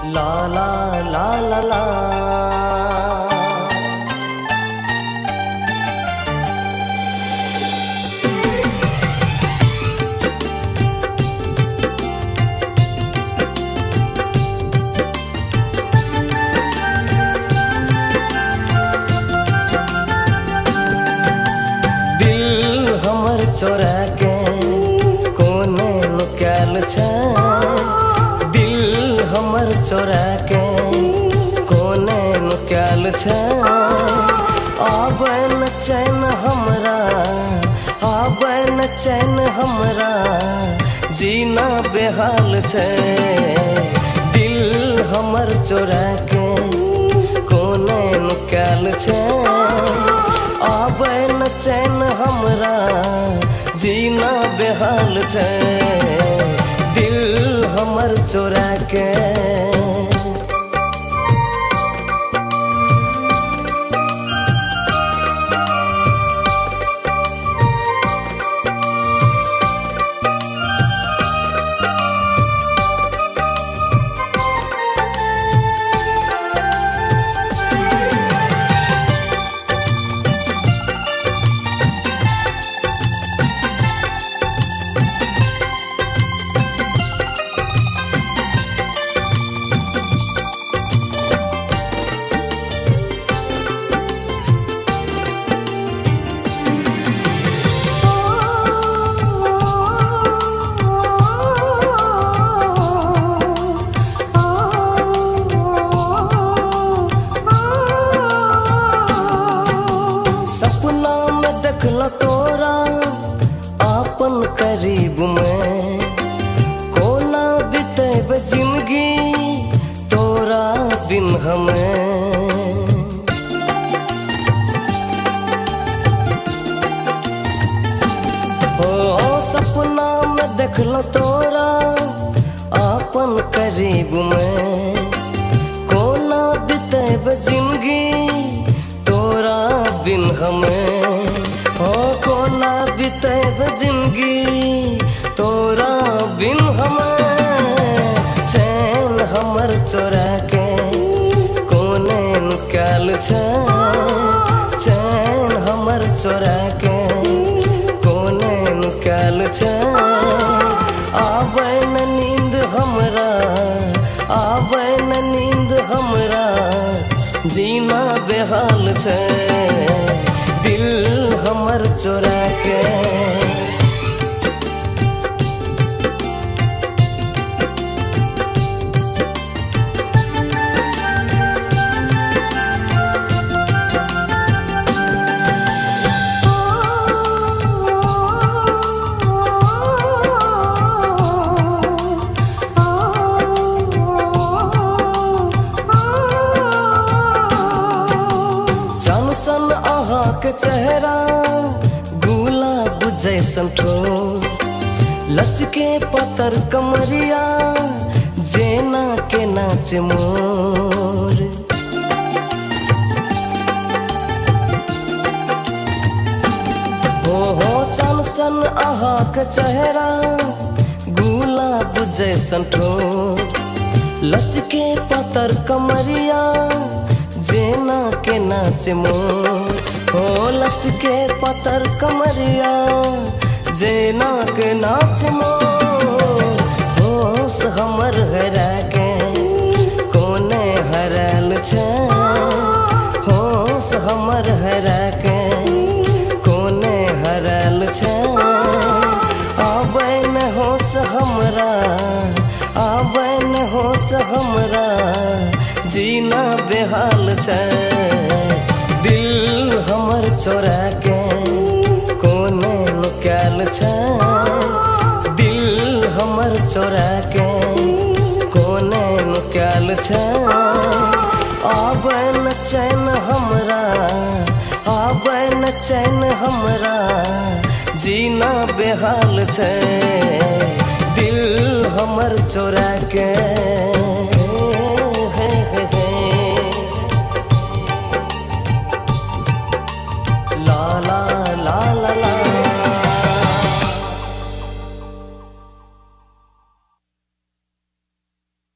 ला ला ला ला ला। दिल हमर चोरा के कोने नुकाल छ, दिल हमर चोरा के कोने नुकाल छ। आबै न चैन हमरा, आबै न चैन हमरा, जीना बेहाल छ। दिल हमर चोरा के कोने नुकाल छ, आबै न चैन हमरा, जीना बेहाल छ। दिल हमर चोरा के सपना में देखल तोरा आपन करीब में, कोना बितेब जिंदगी तोरा बिन हमें। हो सपना में देखल तोरा आपन करीब में, कोना बितेब जिंदगी तोरा बिन हमें। हो कोना बितेब जिंदगी तोरा बिन हमें। चैन हमर चोरा के कोने नुकाल छ, चैन हमर चोरा के कोने नुकाल छ। आबै न नींद हमरा, आबै न नींद हमरा, जीना बेहाल छ। दिल हमर चोरा के सन अहाँके चेहरा गुलाब जैसन ठोर, लचके पतर कमरिया जेना के नाच मोर। हो चल सन अहाँके चेहरा गुलाब जैसन ठोर, लचके पतर कमरिया जेना के नाच मोर। हो लचके पतर कमरिया जेना के नाच मोर। होश हमर हरा के कोने हरल छ, होश हमर हरा के कोने हरल छ। आबै न होश हमरा, आबै न होश हमरा, जीना बेहाल छ। दिल हमर चोरा के कोने नुकाल छ, दिल हमर चोरा के कोने नुकाल छ। आबै न चैन हमरा, आबै न चैन हमरा, जीना बेहाल छ। दिल हमर चोरा के